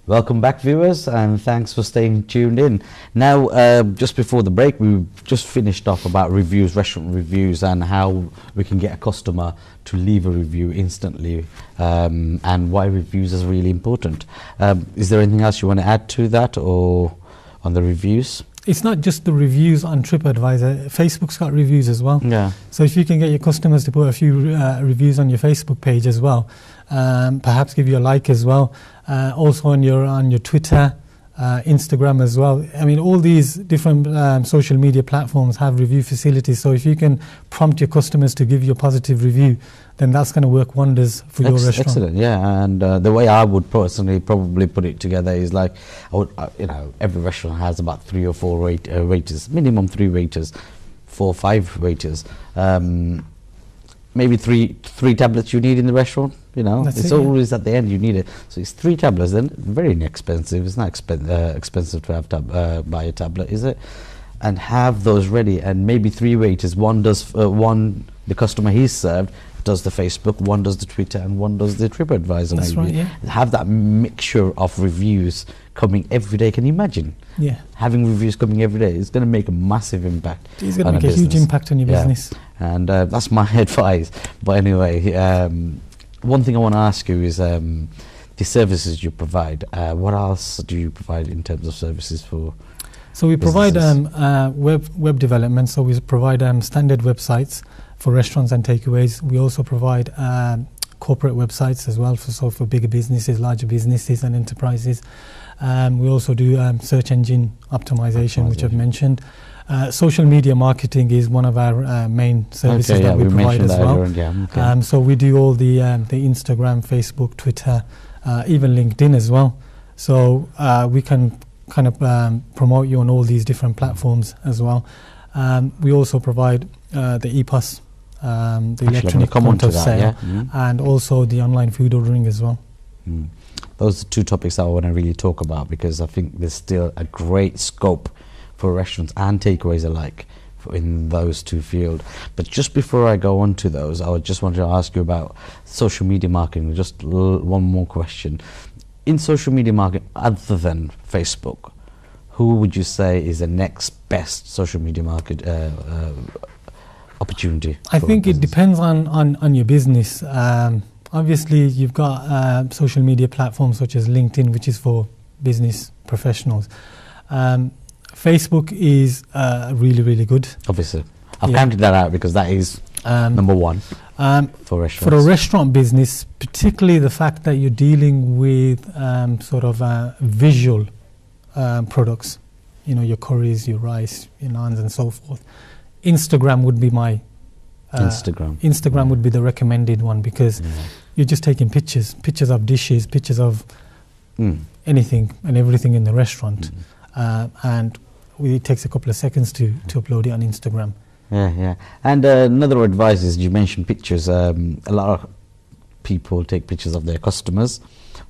Welcome back, viewers, and thanks for staying tuned in. Now, just before the break, we just finished off about reviews, restaurant reviews, and how we can get a customer to leave a review instantly, and why reviews is really important. Is there anything else you want to add to that, or on the reviews? It's not just the reviews on TripAdvisor. Facebook's got reviews as well. Yeah. So if you can get your customers to put a few reviews on your Facebook page as well, perhaps give you a like as well. Also on your Twitter, Instagram as well. I mean, all these different social media platforms have review facilities. So if you can prompt your customers to give you a positive review, then that's going to work wonders for your restaurant. Excellent, yeah. And the way I would personally probably put it together is like, I would, every restaurant has about 3 or 4 waiters, minimum 3 waiters, 4 or 5 waiters. Maybe three tablets you need in the restaurant. It's always at the end you need it. So it's 3 tablets. Then very inexpensive. It's not expensive to have buy a tablet, is it? And have those ready. And maybe 3 waiters. One does the customer he's served does the Facebook, one does the Twitter, and one does the TripAdvisor. That's maybe. Right. Yeah. Have that mixture of reviews coming every day. Can you imagine? Yeah. Having reviews coming every day, it's going to make a massive impact. It's going to make a huge impact on your business. And that's my advice. But anyway, one thing I want to ask you is the services you provide. What else do you provide in terms of services for? So we provide web development. So we provide standard websites for restaurants and takeaways. We also provide corporate websites as well, for bigger businesses, larger businesses and enterprises. We also do search engine optimization, which I've mentioned. Social media marketing is one of our main services that we provide as well. So we do all the Instagram, Facebook, Twitter, even LinkedIn as well. So we can kind of promote you on all these different platforms as well. We also provide the EPOS, the electronic point of sale, and also the online food ordering as well. Those are 2 topics I want to really talk about, because I think there's still a great scope for restaurants and takeaways alike in those 2 fields. But just before I go on to those, I just wanted to ask you about social media marketing. Just one more question. In social media marketing, other than Facebook, who would you say is the next best social media market opportunity? I think it depends on your business. Obviously, you've got social media platforms such as LinkedIn, which is for business professionals. Facebook is really, really good. Obviously. I've counted that out because that is number 1 for restaurants. For a restaurant business, particularly the fact that you're dealing with sort of visual products, your curries, your rice, your naans and so forth. Instagram would be my... Instagram would be the recommended one, because you're just taking pictures of dishes, pictures of anything and everything in the restaurant. And it takes a couple of seconds to upload it on Instagram. And another advice is, you mentioned pictures. A lot of people take pictures of their customers,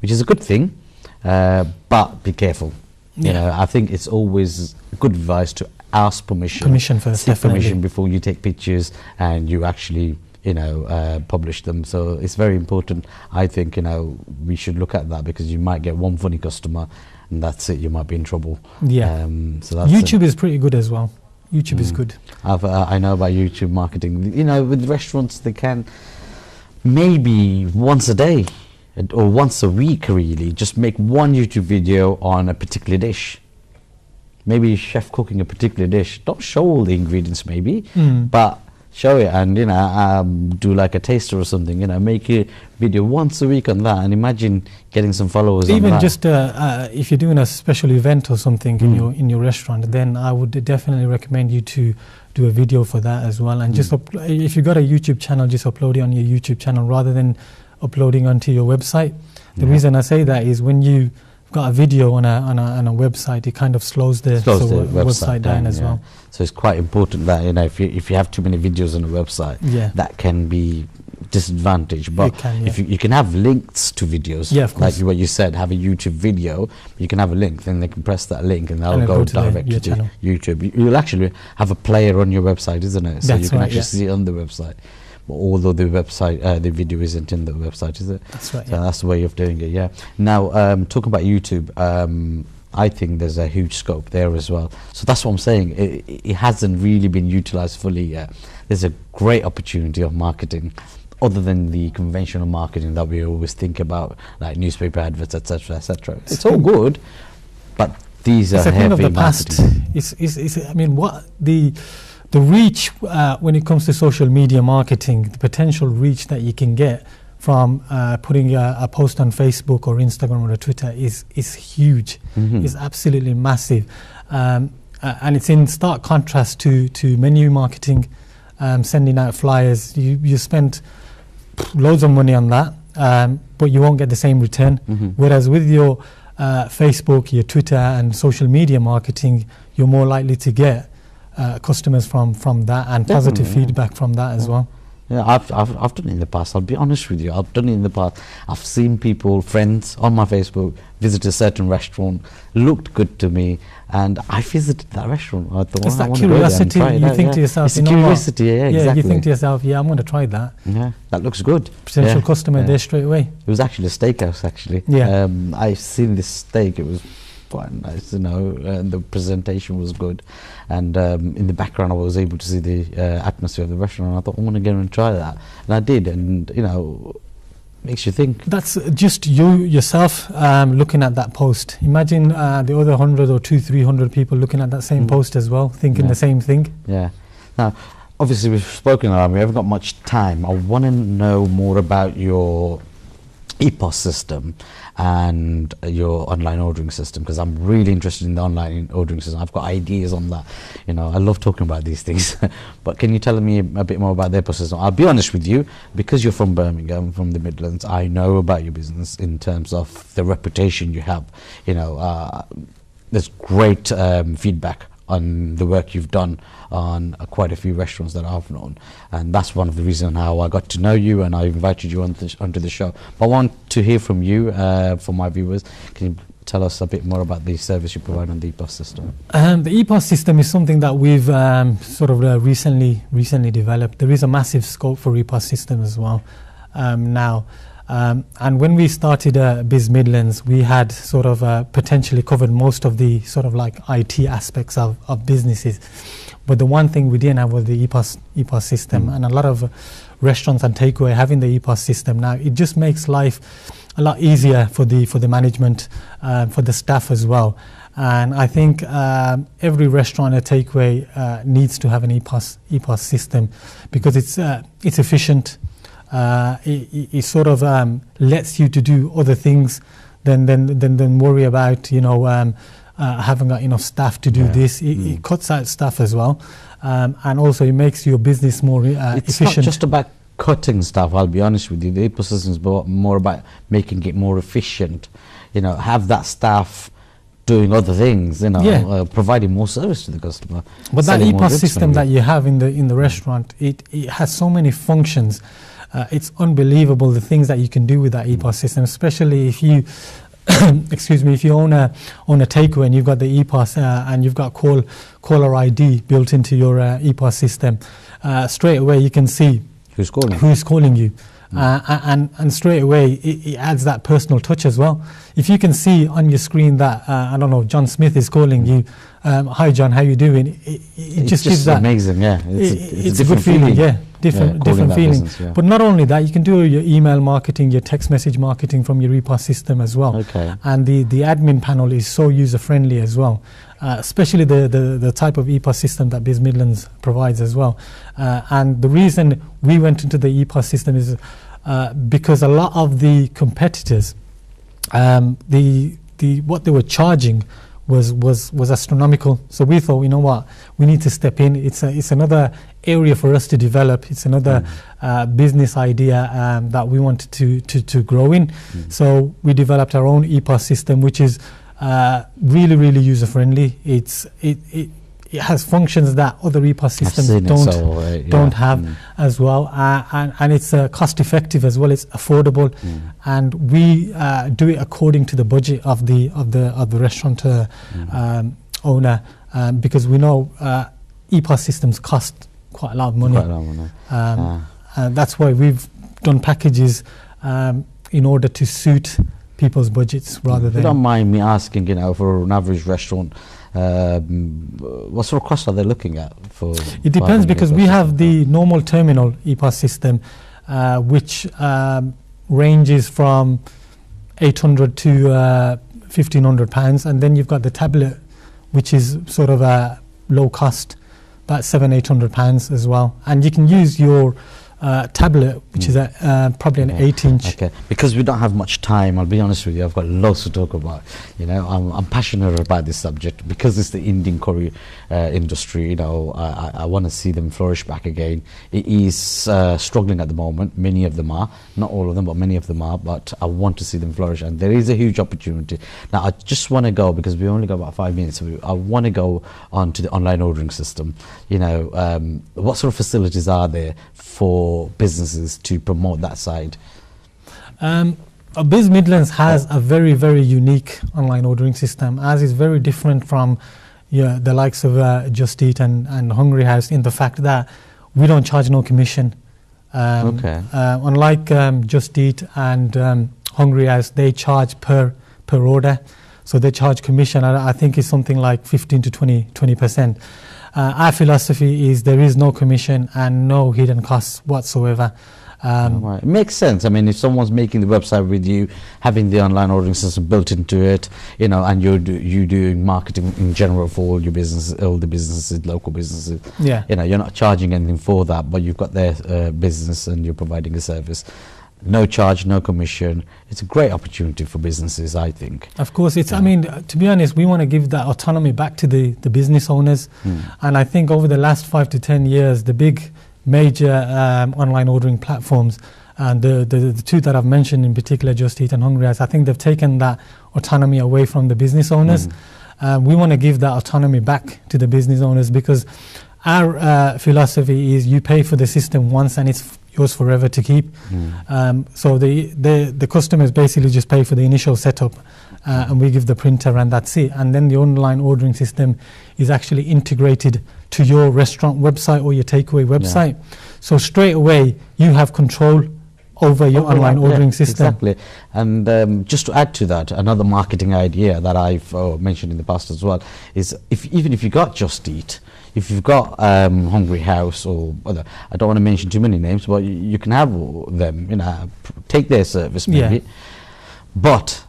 which is a good thing, but be careful. I think it's always good advice to ask permission first, seek permission before you take pictures and you actually publish them. So it's very important. I think we should look at that, because you might get one funny customer and that's it, you might be in trouble. So that's YouTube is pretty good as well. YouTube is good. I know about YouTube marketing. With restaurants, they can maybe once a day or once a week, really, just make one YouTube video on a particular dish. Maybe chef cooking a particular dish. Don't show all the ingredients, maybe, but show it and do like a taster or something. Make a video once a week on that, and imagine getting some followers. Even on that. Just if you're doing a special event or something in your restaurant, then I would definitely recommend you to do a video for that as well. And just if you got a YouTube channel, just upload it on your YouTube channel rather than uploading onto your website. The reason I say that is, when you got a video on a website, it kind of slows the website down as well. So it's quite important that if you have too many videos on a website, that can be disadvantage. But if you can have links to videos, like what you said, have a YouTube video, you can have a link, then they can press that link and that'll go directly to YouTube. You'll actually have a player on your website, isn't it? So you can actually see it on the website. although the website, the video isn't in the website, is it? That's right. So that's the way of doing it. Yeah. Now, talking about YouTube, I think there's a huge scope there as well. So that's what I'm saying. It hasn't really been utilized fully yet. There's a great opportunity of marketing, other than the conventional marketing that we always think about, like newspaper adverts, etc., etc. It's all good, but these are it's a thing of heavy the past. marketing. I mean, what the reach when it comes to social media marketing, the potential reach that you can get from putting a post on Facebook or Instagram or Twitter is huge. It's absolutely massive, and it's in stark contrast to menu marketing, sending out flyers. You spend loads of money on that, but you won't get the same return. Whereas with your Facebook, your Twitter and social media marketing, you're more likely to get customers from that, and positive feedback from that as well. Yeah, I've done it in the past. I'll be honest with you. I've done it in the past. I've seen people, friends on my Facebook, visit a certain restaurant, looked good to me, and I visited that restaurant. I thought, It's I that want to go there and curiosity. try it You out, think to yourself, it's you know curiosity. what? Yeah, exactly. You think to yourself, yeah, I'm going to try that. Yeah, that looks good. Potential customer there straight away. It was actually a steakhouse, actually. Yeah. I've seen this steak. It was quite nice, you know, and the presentation was good. And in the background, I was able to see the atmosphere of the restaurant. And I thought, I want to go and try that. And I did. And, you know, makes you think. That's just you yourself looking at that post. Imagine the other 100 or 200-300 people looking at that same post as well, thinking the same thing. Yeah. Now, obviously, we've spoken about it. We haven't got much time. I want to know more about your EPOS system and your online ordering system, because I'm really interested in the online ordering system. I've got ideas on that. You know, I love talking about these things. But can you tell me a bit more about the EPOS system? I'll be honest with you, because you're from Birmingham, from the Midlands, I know about your business in terms of the reputation you have. You know, there's great feedback on the work you've done on quite a few restaurants that I've known, and that's one of the reasons how I got to know you and I invited you onto the show. But I want to hear from you, for my viewers. Can you tell us a bit more about the service you provide on the EPOS system? The EPOS system is something that we've sort of recently developed. There is a massive scope for EPOS system as well now. And when we started Biz Midlands, we had sort of potentially covered most of the sort of like IT aspects of businesses. But the one thing we didn't have was the EPOS system. And a lot of restaurants and takeaway having the EPOS system now, it just makes life a lot easier for the management, for the staff as well. And I think every restaurant and takeaway needs to have an EPOS system, because it's efficient. It sort of lets you to do other things than worry about, you know, having got enough staff to do this. It cuts out staff as well, and also it makes your business more it's efficient. It's not just about cutting staff, I'll be honest with you. The EPOS system is more about making it more efficient. You know, have that staff doing other things, you know, providing more service to the customer. But that EPOS system that you have in the restaurant, it has so many functions. It's unbelievable the things that you can do with that EPOS system, especially if you excuse me, if you own a takeaway and you've got the EPOS and you've got caller ID built into your EPOS system. Straight away you can see who's calling you. And straight away it adds that personal touch as well. If you can see on your screen that I don't know, John Smith is calling you, hi John, how you doing? It just gives that amazing. Yeah, it's a good feeling. Yeah, different feeling. Business, yeah. But not only that, you can do your email marketing, your text message marketing from your EPOS system as well. Okay. And the admin panel is so user friendly as well. Especially the type of EPOS system that Biz Midlands provides as well. And the reason we went into the EPOS system is because a lot of the competitors, what they were charging was astronomical. So we thought, you know what, we need to step in. It's another area for us to develop. It's another business idea that we wanted to grow in. So we developed our own EPOS system, which is really, really user friendly. It has functions that other EPOS systems don't have as well, and it's cost effective as well. It's affordable, and we do it according to the budget of the restaurateur owner, because we know EPOS systems cost quite a lot of money. That's why we've done packages in order to suit people's budgets rather If you than. don't mind me asking, for an average restaurant, what sort of costs are they looking at for? It depends, because we have the system? normal terminal EPOS system, which ranges from 800 to 1,500 pounds, and then you've got the tablet, which is sort of a low cost, about 700-800 pounds as well. And you can use your tablet, which is probably an 8-inch. Okay, because we don't have much time, I'll be honest with you, I've got lots to talk about. I'm passionate about this subject because it's the Indian curry industry. I want to see them flourish back again. It is struggling at the moment. Many of them are, not all of them, but many of them are. But I want to see them flourish, and there is a huge opportunity. Now, I just want to go, because we only got about 5 minutes. So I want to go on to the online ordering system. What sort of facilities are there for businesses to promote that side? Biz Midlands has a very, very unique online ordering system, as is very different from the likes of Just Eat and Hungry House, in the fact that we don't charge no commission. Unlike Just Eat and Hungry House, they charge per order, so they charge commission. I think it's something like 15 to 20%. Our philosophy is there is no commission and no hidden costs whatsoever. Right. It makes sense. I mean, if someone's making the website with you, having the online ordering system built into it, and you're doing marketing in general for all your businesses, all the businesses, local businesses. Yeah. You're not charging anything for that, but you've got their business and you're providing a service. No charge, no commission. It's a great opportunity for businesses, I think. Of course, I mean, to be honest, we want to give that autonomy back to the business owners. And I think over the last 5 to 10 years, the big major online ordering platforms, and the two that I've mentioned in particular, Just Eat and Hungry House, I think they've taken that autonomy away from the business owners. We want to give that autonomy back to the business owners, because our philosophy is you pay for the system once and it's yours forever to keep. So the customers basically just pay for the initial setup, and we give the printer, and that's it. And then the online ordering system is actually integrated to your restaurant website or your takeaway website. So straight away you have control over your online ordering system. Exactly. And just to add to that, another marketing idea that I've mentioned in the past as well is, even if you got Just Eat, if you've got Hungry House or other, I don't want to mention too many names, but you can have them, take their service maybe, but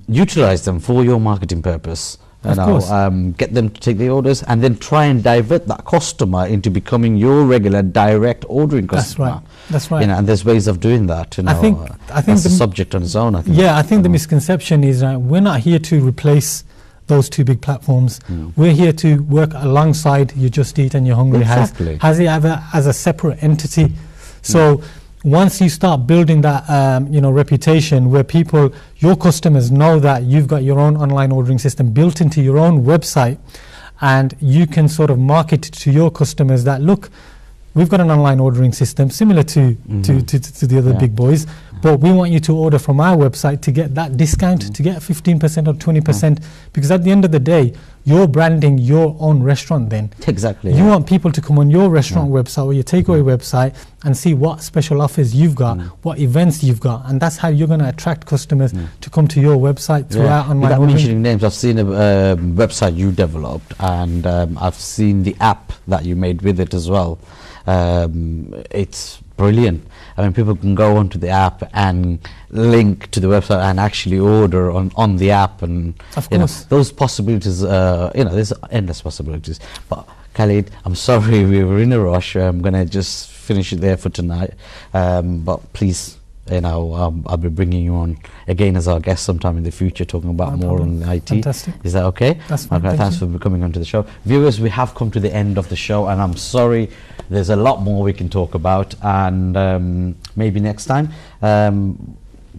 utilize them for your marketing purpose. Get them to take the orders, and then try and divert that customer into becoming your regular direct ordering customer. That's right. And there's ways of doing that. I think that's a subject on its own. I think. Yeah, I think the misconception is we're not here to replace those two big platforms. We're here to work alongside your Just Eat and your Hungry House as a separate entity. So once you start building that reputation, where your customers know that you've got your own online ordering system built into your own website, and you can sort of market to your customers that, look, we've got an online ordering system similar to the other big boys, but we want you to order from our website to get that discount, to get 15% or 20%, because at the end of the day, you're branding your own restaurant then. Exactly. You want people to come on your restaurant website or your takeaway website and see what special offers you've got, what events you've got, and that's how you're going to attract customers to come to your website through our online Without ordering. mentioning names, I've seen a website you developed, and I've seen the app that you made with it as well. It's brilliant. I mean, people can go onto the app and link to the website and actually order on the app, and of course, those possibilities. There's endless possibilities. But Khalid, I'm sorry we were in a rush. I'm gonna just finish it there for tonight. But please, I'll be bringing you on again as our guest sometime in the future, talking about more on IT. Fantastic. Is that okay? That's fine. Okay, thanks for coming onto the show. Viewers, we have come to the end of the show, and I'm sorry, there's a lot more we can talk about, and maybe next time.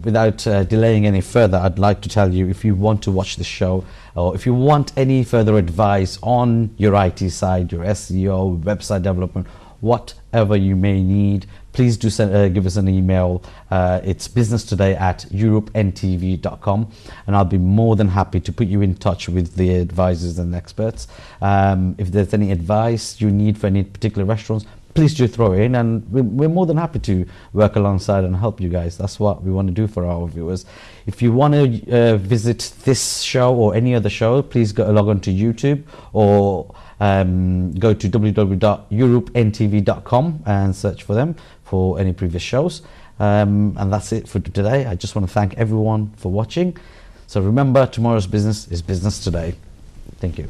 Without delaying any further, I'd like to tell you, if you want to watch the show, or if you want any further advice on your IT side, your SEO, website development, whatever you may need, please do give us an email. It's businesstoday@europeNTV.com, and I'll be more than happy to put you in touch with the advisors and experts. If there's any advice you need for any particular restaurants, please do throw it in, and we're more than happy to work alongside and help you guys. That's what we want to do for our viewers. If you want to visit this show or any other show, please log on to YouTube or go to www.europeNTV.com and search for them for any previous shows. And that's it for today. I just want to thank everyone for watching. So remember, tomorrow's business is business today. Thank you.